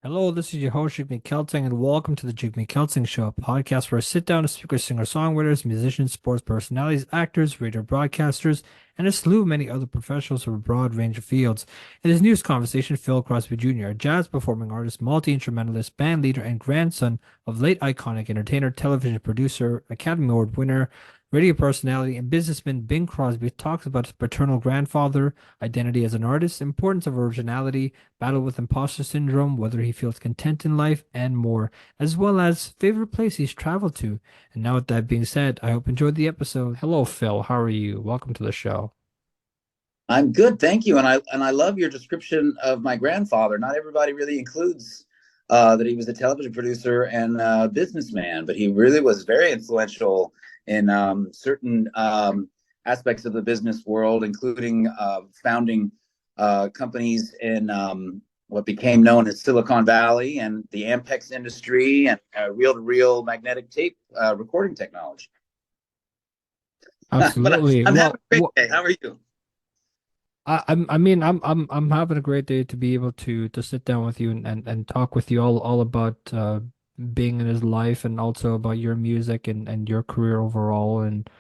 Hello, this is your host, Jigme and welcome to the Jigme Show, a podcast where I sit down to speak with singer-songwriters, musicians, sports personalities, actors, radio broadcasters, and a slew of many other professionals from a broad range of fields. In this news conversation, Phil Crosby Jr., a jazz performing artist, multi-instrumentalist, band leader, and grandson of late iconic entertainer, television producer, Academy Award winner, radio personality, and businessman Bing Crosby, talks about his paternal grandfather, identity as an artist, importance of originality, battle with imposter syndrome, whether he feels content in life, and more, as well as favorite place he's traveled to. And now, with that being said, I hope you enjoyed the episode. Hello, Phil. How are you? Welcome to the show. I'm good, thank you. And I love your description of my grandfather. Not everybody really includes that he was a television producer and a businessman, but he really was very influential in certain aspects of the business world, including founding companies in what became known as Silicon Valley and the Ampex industry and reel-to-reel magnetic tape recording technology. But Absolutely. I'm having Well, a great day. How are you? I'm having a great day to be able to sit down with you and talk with you all about being in his life and also about your music and your career overall and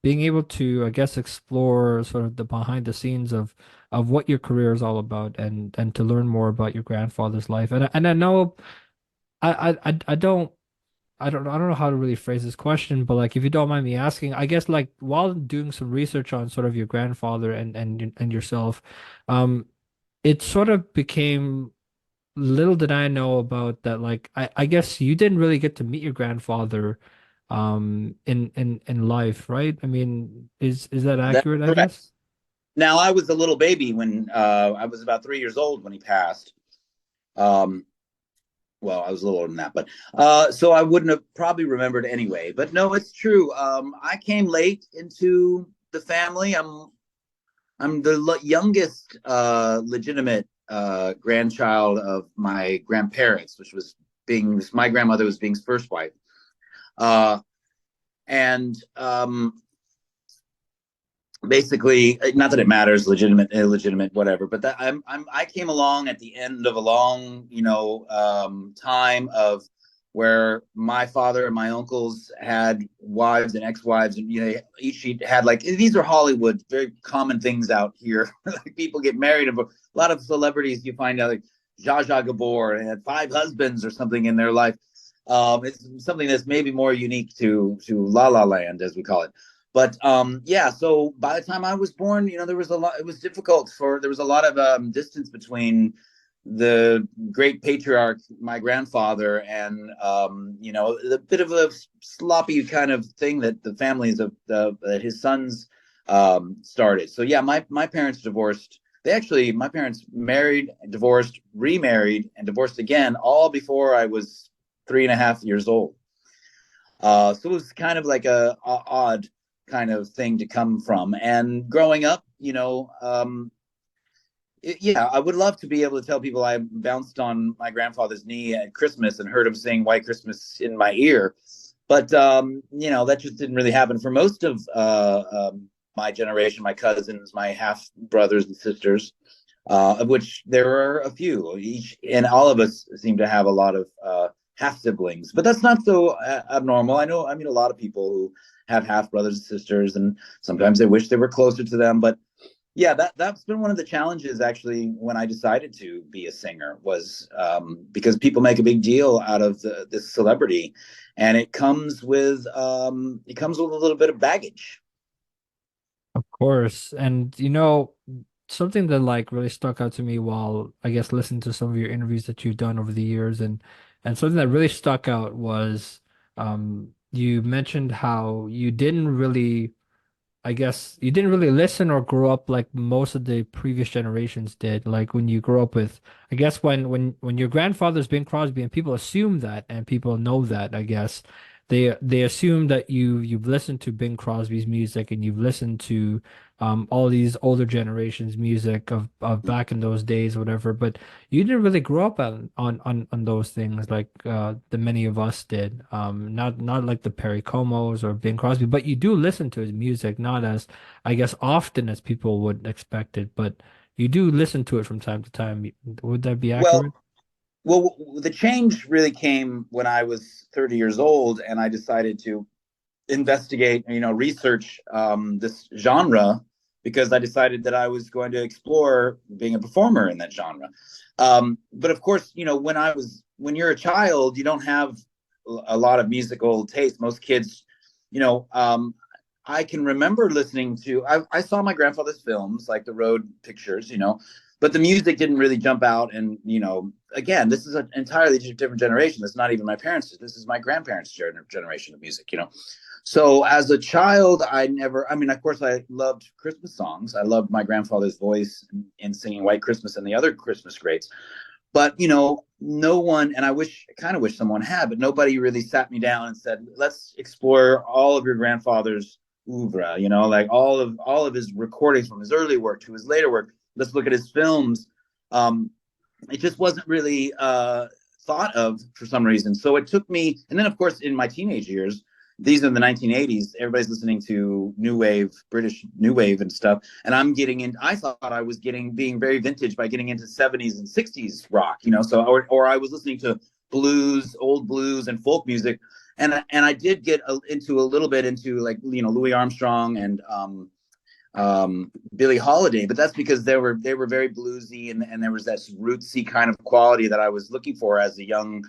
being able to I guess explore sort of the behind the scenes of what your career is all about and to learn more about your grandfather's life. And I know I don't know how to really phrase this question, but like if you don't mind me asking, I guess like while doing some research on sort of your grandfather and yourself, um, it sort of became little did I know about that like I guess you didn't really get to meet your grandfather in life, right? I mean, is that That's accurate, I correct. guess? Now, I was a little baby when I was about 3 years old when he passed. Um, well, I was a little older than that, but so I wouldn't have probably remembered anyway. But no, it's true. I came late into the family. I'm the youngest legitimate grandchild of my grandparents, which was being my grandmother was Bing's first wife. Uh, and basically, not that it matters, legitimate, illegitimate, whatever, but that I came along at the end of a long, time of where my father and my uncles had wives and ex-wives, and each had like these are Hollywood, very common things out here. Like people get married, and a lot of celebrities you find out like Zsa Zsa Gabor had 5 husbands or something in their life. It's something that's maybe more unique to La La Land, as we call it. But yeah, so by the time I was born, there was a lot. It was difficult there was a lot of distance between the great patriarch, my grandfather, and the bit of a sloppy kind of thing that the families of that his sons started. So yeah, my parents divorced. My parents married, divorced, remarried, and divorced again, all before I was 3.5 years old. So it was kind of like a odd kind of thing to come from. And growing up, yeah, I would love to be able to tell people I bounced on my grandfather's knee at Christmas and heard him sing White Christmas in my ear. But, that just didn't really happen for most of my generation, my cousins, my half brothers and sisters, of which there are a few. And all of us seem to have a lot of half siblings, but that's not so abnormal. I mean, a lot of people who have half brothers and sisters, and sometimes they wish they were closer to them. But yeah, that's been one of the challenges actually when I decided to be a singer was because people make a big deal out of this celebrity, and it comes with a little bit of baggage. Of course. And something that like really stuck out to me while I guess listening to some of your interviews that you've done over the years and something that really stuck out was you mentioned how you didn't really I guess you didn't really listen or grow up like most of the previous generations did. Like when you grow up with, I guess when your grandfather's Bing Crosby and people assume that and people know that, I guess they assume that you've listened to Bing Crosby's music and you've listened to all these older generations' music of back in those days, whatever. But you didn't really grow up on those things like the many of us did. Not like the Perry Comos or Bing Crosby, but you do listen to his music, not as I guess often as people would expect it, but you do listen to it from time to time. Would that be Well, accurate? Well, the change really came when I was 30 years old, and I decided to investigate, research this genre because I decided that I was going to explore being a performer in that genre. But of course, when you're a child, you don't have a lot of musical taste. Most kids, you know, um, I can remember listening to. I saw my grandfather's films, like the road pictures, but the music didn't really jump out. And again, this is an entirely different generation. This is not even my parents. This is my grandparents' generation of music. So as a child, I mean, of course, I loved Christmas songs. I loved my grandfather's voice in singing White Christmas and the other Christmas greats. But, no one, and kind of wish someone had, but nobody really sat me down and said, let's explore all of your grandfather's oeuvre, like all of his recordings from his early work to his later work. Let's look at his films. It just wasn't really thought of for some reason. So it took me, and then of course in my teenage years, these are the 1980s. Everybody's listening to new wave, British new wave and stuff. And I'm getting in. I thought I was being very vintage by getting into 70s and 60s rock, So or I was listening to blues, old blues, and folk music. And I did get into a little bit into like Louis Armstrong and Billie Holiday, but that's because they were very bluesy, and there was that rootsy kind of quality that I was looking for as a young,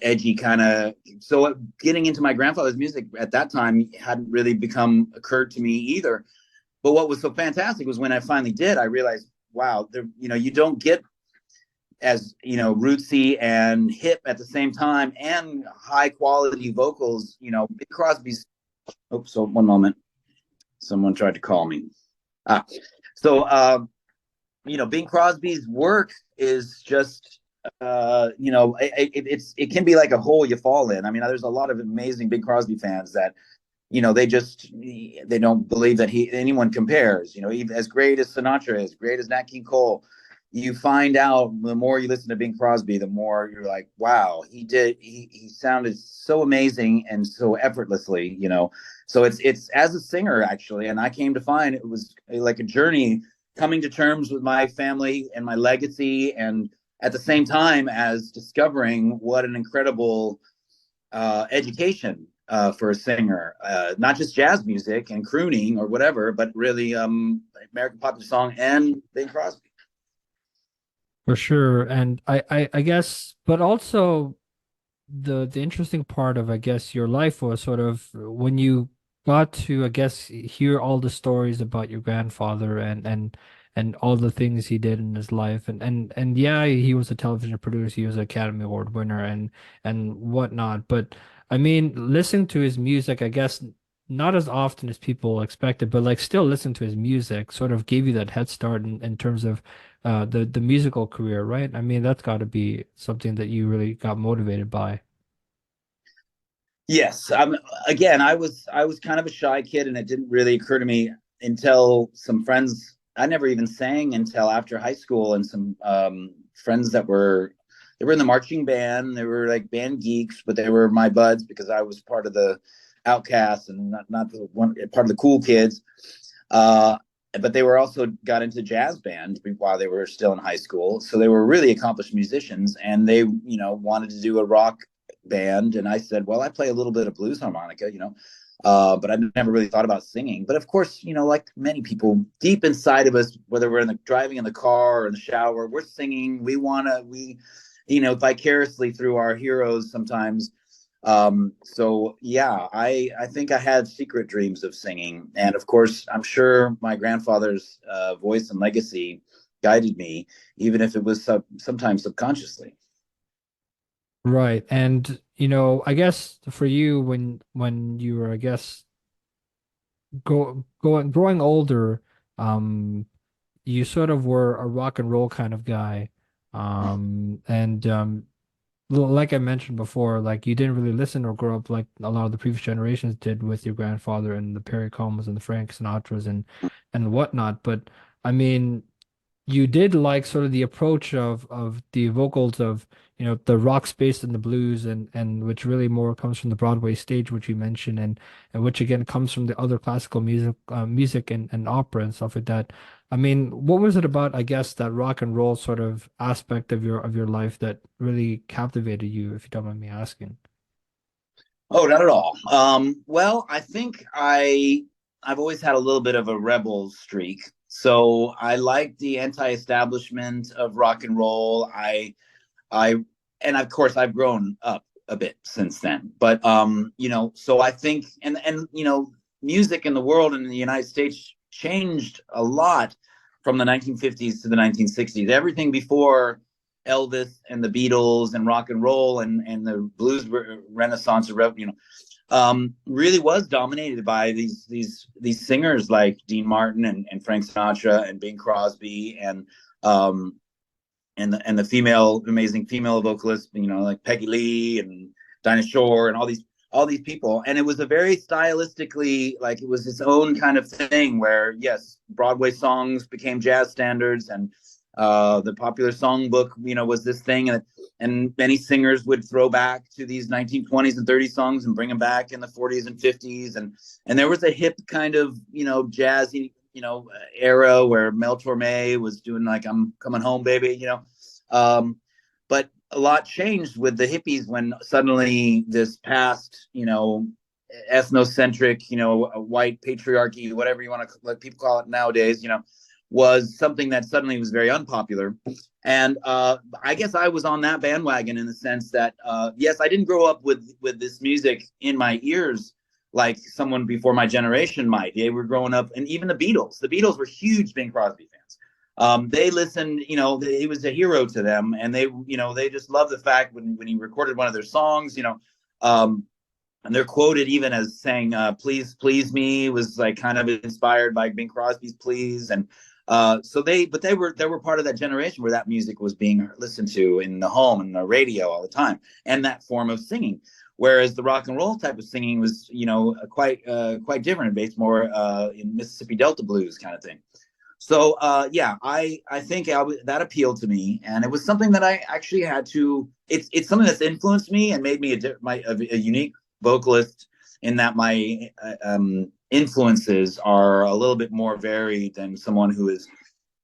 edgy kind of. So getting into my grandfather's music at that time hadn't really occurred to me either. But what was so fantastic was when I finally did, I realized, wow, you don't get as rootsy and hip at the same time, and high quality vocals. Bing Crosby's. Oh, so one moment. Someone tried to call me. Ah, so Bing Crosby's work is just it can be like a hole you fall in. I mean, there's a lot of amazing Bing Crosby fans that they don't believe that anyone compares. Even as great as Sinatra, as great as Nat King Cole, you find out the more you listen to Bing Crosby, the more you're like, wow, he sounded so amazing and so effortlessly. So it's as a singer actually, and I came to find it was like a journey coming to terms with my family and my legacy, and at the same time as discovering what an incredible education for a singer, not just jazz music and crooning or whatever, but really American popular song and Bing Crosby. For sure. And I guess, but also the interesting part of, I guess, your life was sort of when you got to, I guess, hear all the stories about your grandfather and all the things he did in his life. And yeah, he was a television producer, he was an Academy Award winner and whatnot. But I mean, listening to his music, I guess not as often as people expected, but like still listening to his music sort of gave you that head start in terms of the musical career, right? I mean, that's got to be something that you really got motivated by. Yes. Again, I was kind of a shy kid, and it didn't really occur to me until some friends. I never even sang until after high school, and some friends they were in the marching band. They were like band geeks, but they were my buds because I was part of the outcasts and not the one part of the cool kids. Uh, but they were also got into jazz band while they were still in high school, so they were really accomplished musicians, and they wanted to do a rock band. And I said, well, I play a little bit of blues harmonica, but I never really thought about singing. But of course, like many people, deep inside of us, whether we're driving in the car or in the shower, we're singing. We vicariously through our heroes sometimes. So yeah, I think I had secret dreams of singing, and of course, I'm sure my grandfather's voice and legacy guided me, even if it was sometimes subconsciously. Right. And I guess for you when you were, I guess, growing older, um you sort of were a rock and roll kind of guy. And like I mentioned before, like you didn't really listen or grow up like a lot of the previous generations did with your grandfather and the Perry Combs and the Frank Sinatras and whatnot. But I mean, you did like sort of the approach of the vocals of, the rock space and the blues, and which really more comes from the Broadway stage, which you mentioned, and which again comes from the other classical music and opera and stuff like that. I mean, what was it about, I guess, that rock and roll sort of aspect of your life that really captivated you, if you don't mind me asking? Oh, not at all. Well, I think I've always had a little bit of a rebel streak. So I like the anti-establishment of rock and roll. I and of course I've grown up a bit since then. But so I think and music in the world and in the United States changed a lot from the 1950s to the 1960s. Everything before Elvis and the Beatles and rock and roll and the blues renaissance, really was dominated by these singers like Dean Martin and Frank Sinatra and Bing Crosby um, and the amazing female vocalists, like Peggy Lee and Dinah Shore and all these people. And it was a very stylistically, like, it was its own kind of thing where, yes, Broadway songs became jazz standards, and the popular songbook, was this thing, and many singers would throw back to these 1920s and 30s songs and bring them back in the 40s and 50s, and there was a hip kind of, jazzy, era where Mel Torme was doing like "I'm Coming Home, Baby," but a lot changed with the hippies when suddenly this past, ethnocentric, white patriarchy, whatever you want to let people call it nowadays, was something that suddenly was very unpopular. And I guess I was on that bandwagon in the sense that, yes, I didn't grow up with this music in my ears like someone before my generation might. They were growing up, and even the Beatles. The Beatles were huge Bing Crosby fans. They listened, he was a hero to them, and they just loved the fact when he recorded one of their songs, um, and they're quoted even as saying, "Please, please me," was like kind of inspired by Bing Crosby's "Please," and but they were part of that generation where that music was being listened to in the home and the radio all the time, and that form of singing. Whereas the rock and roll type of singing was, quite different, based more in Mississippi Delta blues kind of thing. So yeah, I think that appealed to me, and it was something that I actually had to. It's something that's influenced me and made me a unique vocalist, in that my influences are a little bit more varied than someone who has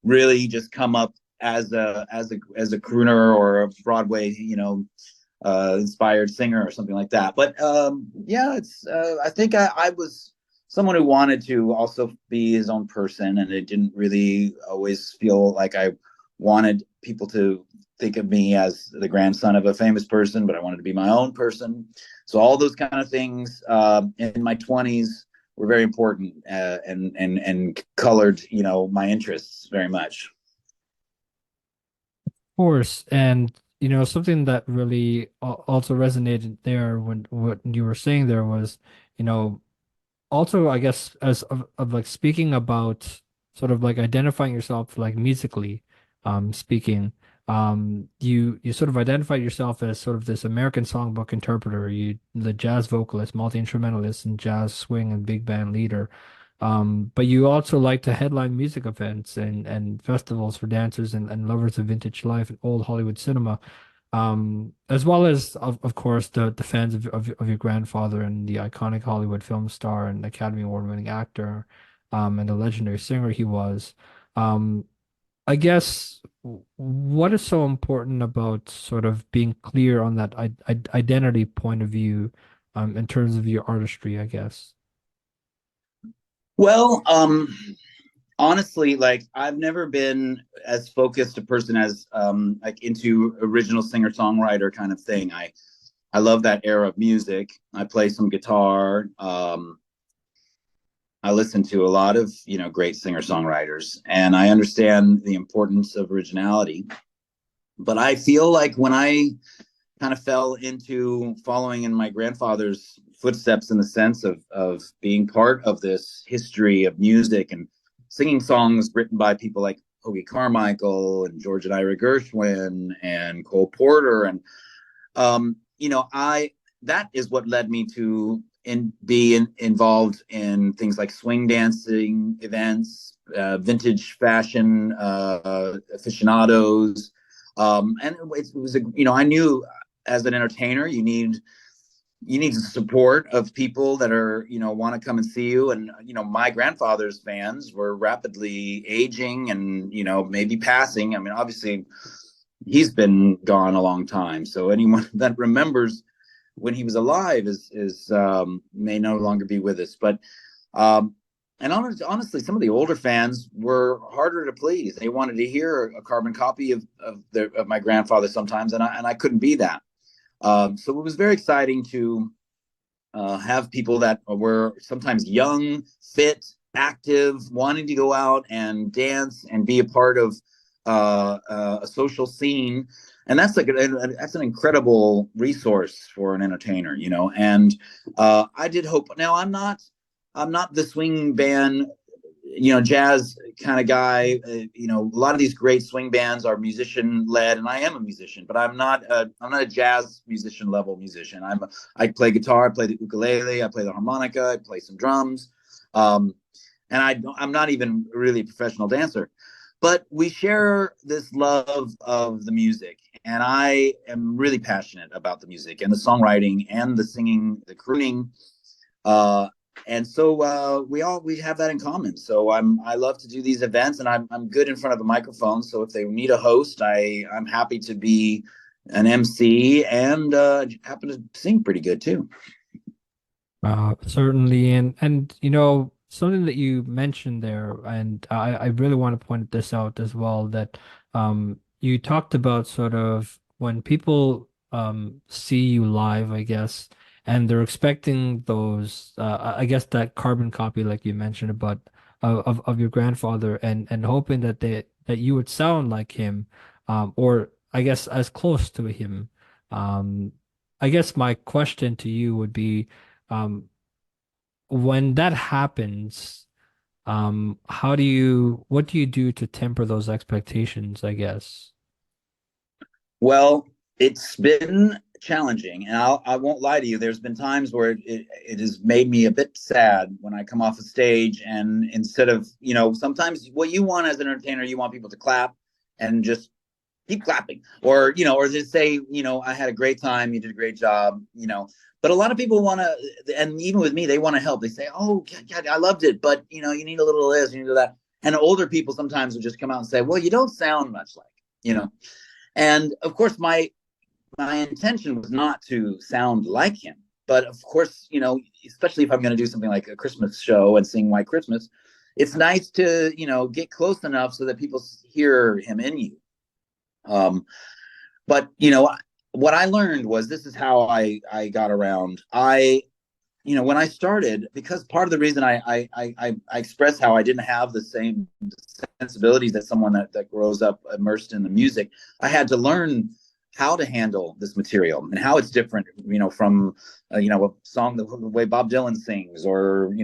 really just come up as a crooner or a Broadway, inspired singer or something like that. But yeah, it's I think I was someone who wanted to also be his own person, and it didn't really always feel like I wanted people to think of me as the grandson of a famous person, but I wanted to be my own person. So all those kind of things in my 20s were very important, and colored, my interests very much. Course, and something that really also resonated there when what you were saying there was, you know, also I guess as of like speaking about sort of like identifying yourself like musically, speaking, you sort of identified yourself as sort of this American songbook interpreter, the jazz vocalist, multi-instrumentalist, and jazz swing and big band leader. But you also like to headline music events and festivals for dancers and lovers of vintage life and old Hollywood cinema, as well as of course the fans of your grandfather and the iconic Hollywood film star and Academy Award winning actor, and the legendary singer he was. Um, I guess what is so important about sort of being clear on that I identity point of view, in terms of your artistry, I guess. Well, honestly, like, I've never been as focused a person as like into original singer songwriter kind of thing. I love that era of music. I play some guitar. I listen to a lot of, great singer songwriters, and I understand the importance of originality. But I feel like when I kind of fell into following in my grandfather's footsteps, in the sense of being part of this history of music and singing songs written by people like Hoagie Carmichael and George and Ira Gershwin and Cole Porter, and I that is what led me to involved in things like swing dancing events, vintage fashion aficionados. And it was a, I knew as an entertainer, you need the support of people that are, want to come and see you. And, my grandfather's fans were rapidly aging and, maybe passing. I mean, obviously he's been gone a long time. So anyone that remembers when he was alive is may no longer be with us. But, and honestly, some of the older fans were harder to please. They wanted to hear a carbon copy of my grandfather sometimes, and I couldn't be that. So it was very exciting to have people that were sometimes young, fit, active, wanting to go out and dance and be a part of a social scene. And that's that's an incredible resource for an entertainer, And I did hope. Now I'm not the swing band, jazz kind of guy. A lot of these great swing bands are musician led, and I am a musician, but I'm not a jazz musician level musician. I play guitar, I play the ukulele, I play the harmonica, I play some drums, and I'm not even really a professional dancer. But we share this love of the music, and I am really passionate about the music and the songwriting and the singing, the crooning. And so we have that in common. So I love to do these events, and I'm good in front of a microphone. So if they need a host, I'm happy to be an MC, and happen to sing pretty good too. Certainly, and something that you mentioned there, and I really want to point this out as well, that you talked about sort of when people see you live, I guess, and they're expecting those, I guess that carbon copy, like you mentioned about of your grandfather, and hoping that that you would sound like him, or I guess as close to him. Um, I guess my question to you would be um, when that happens, what do you do to temper those expectations, I guess? Well, it's been challenging, and I won't lie to you. There's been times where it has made me a bit sad when I come off the stage, and instead of, sometimes what you want as an entertainer, you want people to clap and just keep clapping, or just say, I had a great time, you did a great job. But a lot of people want to, and even with me, they want to help. They say, oh, God, I loved it, but you need a little of this, you need of that. And older people sometimes will just come out and say, well, you don't sound much like, you know. And of course, my intention was not to sound like him, but of course, especially if I'm going to do something like a Christmas show and sing White Christmas, it's nice to get close enough so that people hear him in you. But what I learned was, this is how I got around. When I started, because part of the reason I expressed how I didn't have the same sensibilities that someone that grows up immersed in the music, I had to learn how to handle this material and how it's different, from a song the way Bob Dylan sings, or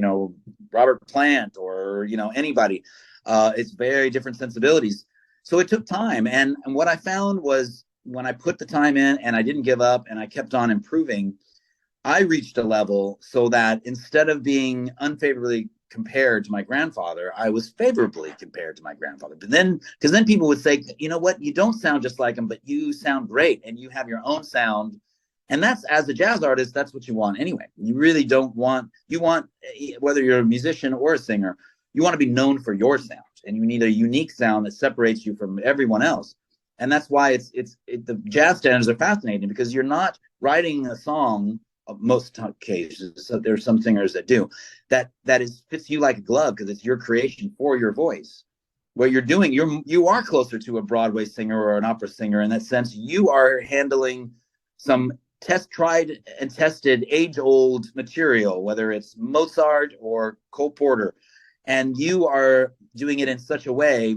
Robert Plant, or anybody. It's very different sensibilities. So it took time, and what I found was, when I put the time in and I didn't give up and I kept on improving, I reached a level so that instead of being unfavorably compared to my grandfather, I was favorably compared to my grandfather. But then, because then people would say, you know what, you don't sound just like him, but you sound great and you have your own sound. And that's, as a jazz artist, that's what you want anyway. You really don't want, you want, whether you're a musician or a singer, you want to be known for your sound, and you need a unique sound that separates you from everyone else. And that's why the jazz standards are fascinating, because you're not writing a song, most cases. So there's some singers that do that fits you like a glove, because it's your creation for your voice. What you're doing, you are closer to a Broadway singer or an opera singer in that sense. You are handling some tried and tested, age old material, whether it's Mozart or Cole Porter, and you are doing it in such a way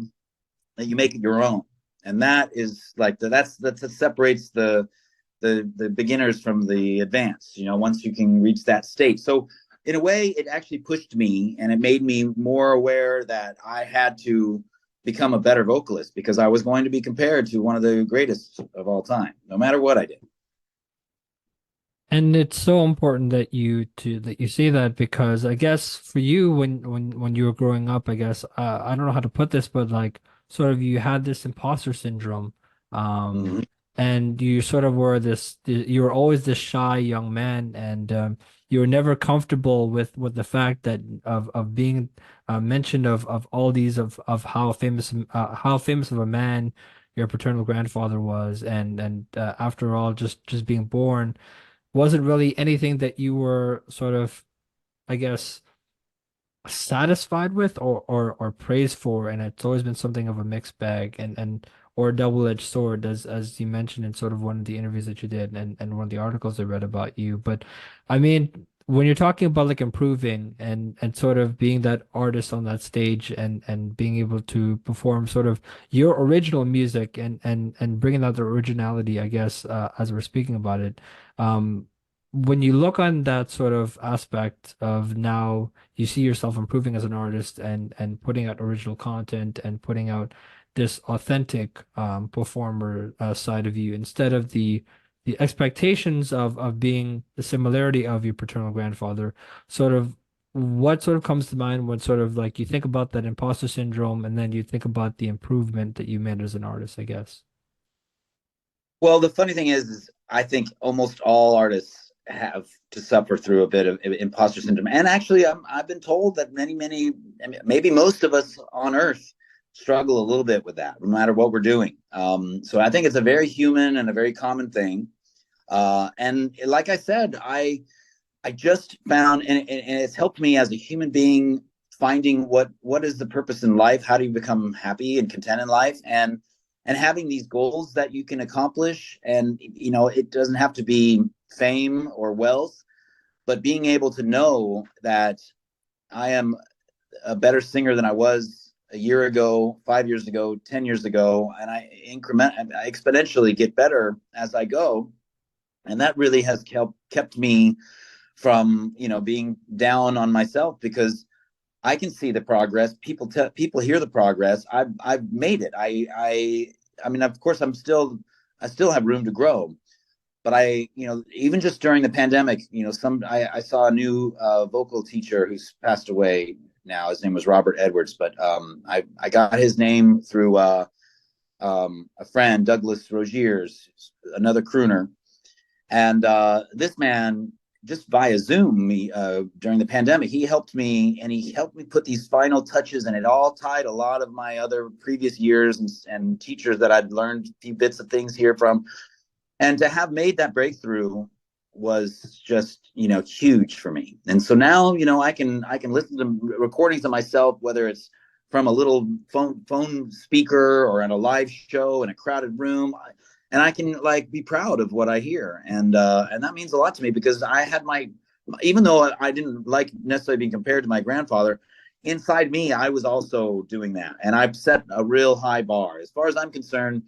that you make it your own. And that is like that separates the beginners from the advanced, once you can reach that state. So in a way, it actually pushed me, and it made me more aware that I had to become a better vocalist, because I was going to be compared to one of the greatest of all time, no matter what I did. And it's so important that you say that, because I guess for you, when you were growing up, I guess I don't know how to put this, but like sort of you had this imposter syndrome, um Mhm. and you sort of were you were always this shy young man, and you were never comfortable with the fact that of being mentioned of all these of how famous of a man your paternal grandfather was, and after all, just being born wasn't really anything that you were sort of, I guess, satisfied with or praised for, and it's always been something of a mixed bag, and or a double-edged sword, as you mentioned in sort of one of the interviews that you did, and one of the articles I read about you. But I mean, when you're talking about like improving and sort of being that artist on that stage, and being able to perform sort of your original music, and bringing out the originality, I guess, as we're speaking about it, when you look on that sort of aspect of now, you see yourself improving as an artist, and putting out original content, and putting out this authentic performer side of you, instead of the expectations of being the similarity of your paternal grandfather. Sort of, what sort of comes to mind when sort of like you think about that imposter syndrome, and then you think about the improvement that you made as an artist, I guess. Well, the funny thing is I think almost all artists have to suffer through a bit of imposter syndrome. And actually, I've been told that many, I mean, maybe most of us on Earth struggle a little bit with that, no matter what we're doing. So I think it's a very human and a very common thing. And like I said, I just found, and it's helped me as a human being finding what is the purpose in life. How do you become happy and content in life, and having these goals that you can accomplish. And it doesn't have to be fame or wealth, but being able to know that I am a better singer than I was a year ago, 5 years ago, 10 years ago, and I exponentially get better as I go. And that really has kept me from being down on myself, because I can see the progress. People hear the progress. I've made it. I mean, of course, I still have room to grow. But even just during the pandemic, I saw a new vocal teacher who's passed away now. His name was Robert Edwards, but I got his name through a friend, Douglas Rogiers, another crooner. And this man, just via Zoom, during the pandemic, he helped me, and he helped me put these final touches, and it all tied a lot of my other previous years and teachers that I'd learned a few bits of things here from. And to have made that breakthrough was just huge for me. And so now I can listen to recordings of myself, whether it's from a little phone speaker or in a live show in a crowded room, and I can like be proud of what I hear. And that means a lot to me, because I had even though I didn't like necessarily being compared to my grandfather, inside me I was also doing that, and I've set a real high bar. As far as I'm concerned,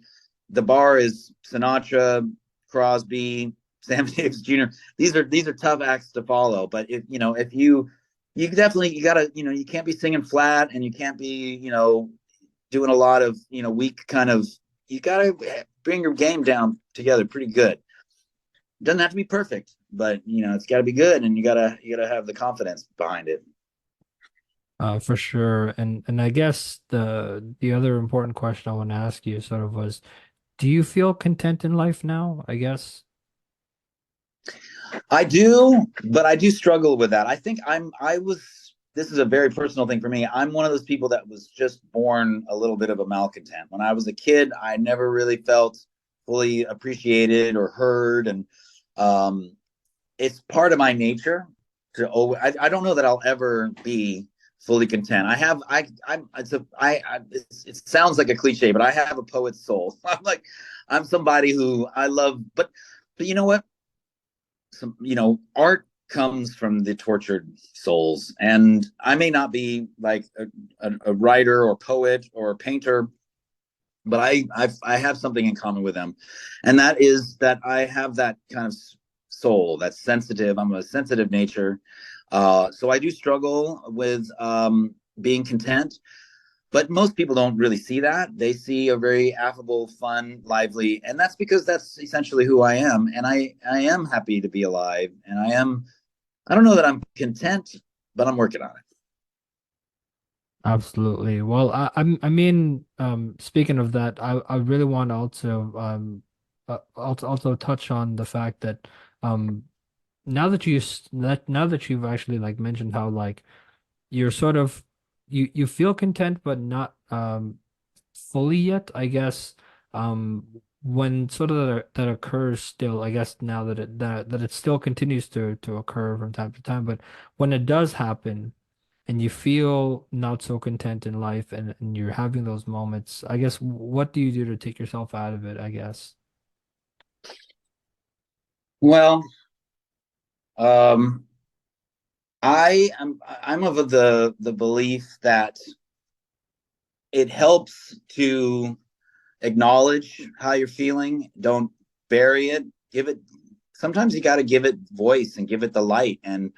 the bar is Sinatra, Crosby, Sam Davis Jr. These are tough acts to follow, but if you definitely, you gotta, you can't be singing flat, and you can't be doing a lot of weak kind of. You gotta bring your game down together pretty good. It doesn't have to be perfect, but it's got to be good, and you gotta have the confidence behind it. For sure. And I guess the other important question I want to ask you sort of was, do you feel content in life now, I guess? I do, but I do struggle with that. I think I was, this is a very personal thing for me. I'm one of those people that was just born a little bit of a malcontent. When I was a kid, I never really felt fully appreciated or heard. And um, it's part of my nature to always, I don't know that I'll ever be fully content. I have, I'm, it's a, it sounds like a cliche, but I have a poet's soul. I'm somebody who I love, but you know what? Art comes from the tortured souls, and I may not be like a writer or poet or painter, but I have something in common with them, and that is that I have that kind of soul that's sensitive. I'm a sensitive nature, so I do struggle with being content. But most people don't really see that. They see a very affable, fun, lively, and that's because that's essentially who I am. And I am happy to be alive, and I don't know that I'm content, but I'm working on it. Absolutely. Well, I mean, speaking of that, I really want to also also touch on the fact that um now that you've actually like mentioned how like you're sort of you feel content but not fully yet, I guess. When sort of that occurs still, I guess now that it still continues to occur from time to time, but when it does happen and you feel not so content in life and you're having those moments, I guess what do you do to take yourself out of it, I guess? Well, um, I'm of the belief that it helps to acknowledge how you're feeling. Don't bury it. Give it. Sometimes you got to give it voice and give it the light. And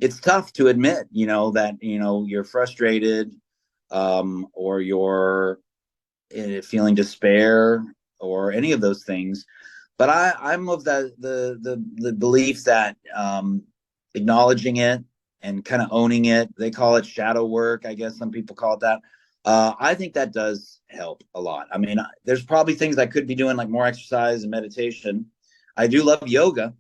it's tough to admit, that you're frustrated, or you're feeling despair, or any of those things. But I'm of the belief that acknowledging it and kind of owning it, they call it shadow work. I guess some people call it that. I think that does help a lot. I mean, there's probably things I could be doing, like more exercise and meditation. I do love yoga.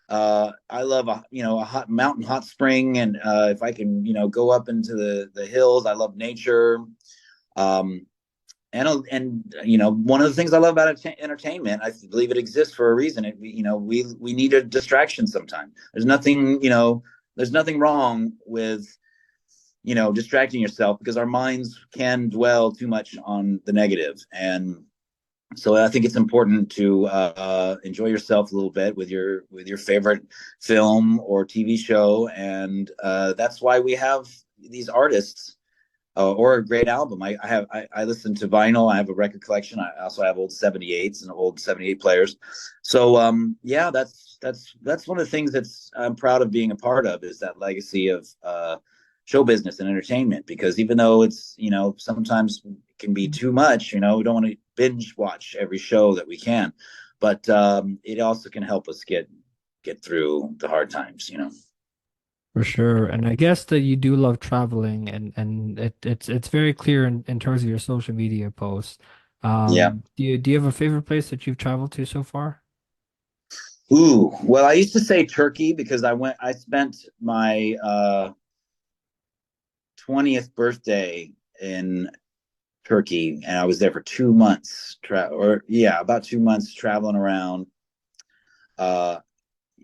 I love a hot mountain hot spring, and if I can go up into the hills. I love nature. Um, and one of the things I love about entertainment, I believe it exists for a reason. We need a distraction sometimes. There's nothing wrong with distracting yourself, because our minds can dwell too much on the negative. And so I think it's important to enjoy yourself a little bit with your favorite film or TV show. And that's why we have these artists, or a great album. I listen to vinyl. I have a record collection. I also have old 78s and old 78 players. So yeah, that's one of the things that's I'm proud of being a part of, is that legacy of show business and entertainment. Because even though it's sometimes it can be too much, we don't want to binge watch every show that we can, but it also can help us get through the hard times. For sure. And I guess that you do love traveling and it's very clear in terms of your social media posts. Yeah. Do you have a favorite place that you've traveled to so far? Ooh, well, I used to say Turkey because I spent my 20th birthday in Turkey, and I was there for 2 months, or yeah, about 2 months traveling around. Uh,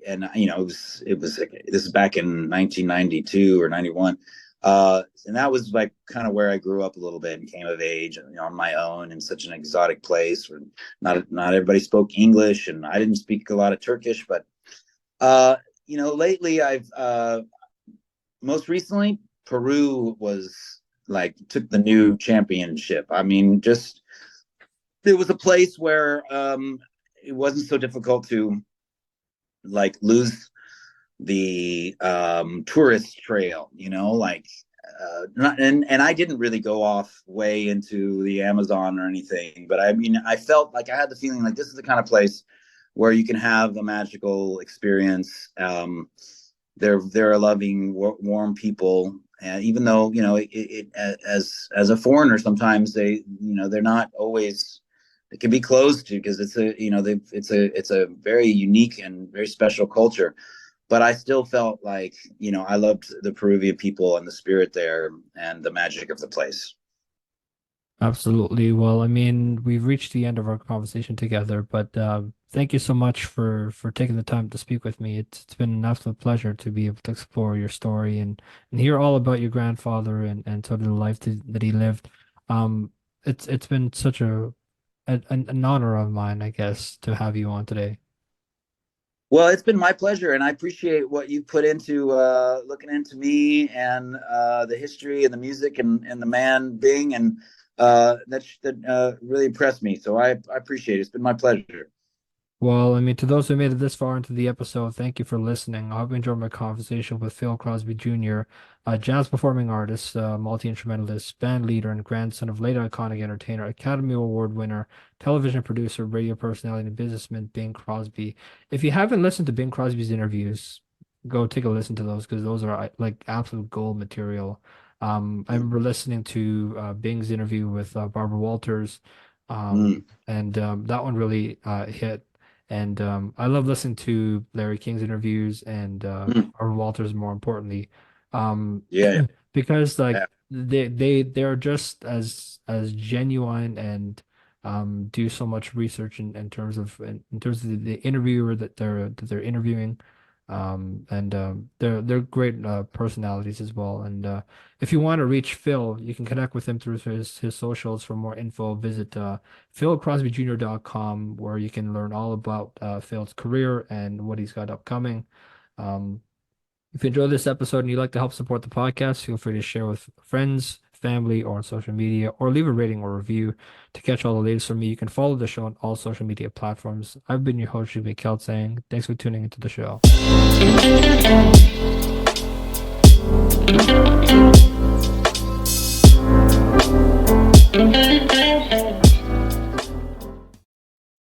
and it was like, this is back in 1992 or 91. And that was like kind of where I grew up a little bit and came of age, on my own, in such an exotic place where not everybody spoke English, and I didn't speak a lot of Turkish. But lately I've most recently, Peru was like took the new championship. I mean, just it was a place where it wasn't so difficult to like lose the tourist trail, like and I didn't really go off way into the Amazon or anything, but I mean, I felt like I had the feeling like this is the kind of place where you can have a magical experience. They're a loving, warm people, and even though as a foreigner, sometimes they're not always. It can be closed to, because it's a it's a very unique and very special culture. But I still felt like I loved the Peruvian people and the spirit there and the magic of the place. Absolutely. Well, I mean, we've reached the end of our conversation together, but thank you so much for taking the time to speak with me. It's been an absolute pleasure to be able to explore your story and hear all about your grandfather and sort of the life that he lived. Um, it's been such an honor of mine, I guess, to have you on today. Well, it's been my pleasure, and I appreciate what you put into looking into me and the history and the music and the man Bing, and that really impressed me. So I appreciate it. It's been my pleasure. Well, I mean, to those who made it this far into the episode, thank you for listening. I hope you enjoyed my conversation with Phil Crosby Jr., a jazz performing artist, multi-instrumentalist, band leader, and grandson of late iconic entertainer, Academy Award winner, television producer, radio personality, and businessman Bing Crosby. If you haven't listened to Bing Crosby's interviews, go take a listen to those because those are like absolute gold material. I remember listening to Bing's interview with Barbara Walters, Mm, and that one really hit. And I love listening to Larry King's interviews and mm, Barbara Walters more importantly, um, yeah, because like yeah. they're just as genuine and do so much research in terms of the interviewer that they're interviewing. And they're great personalities as well. And if you want to reach Phil, you can connect with him through his socials. For more info, visit philcrosbyjr.com, where you can learn all about Phil's career and what he's got upcoming. Um, if you enjoyed this episode and you'd like to help support the podcast, feel free to share with friends, family, or on social media, or leave a rating or review. To catch all the latest from me, you can follow the show on all social media platforms. I've been your host, Jigme, saying thanks for tuning into the show.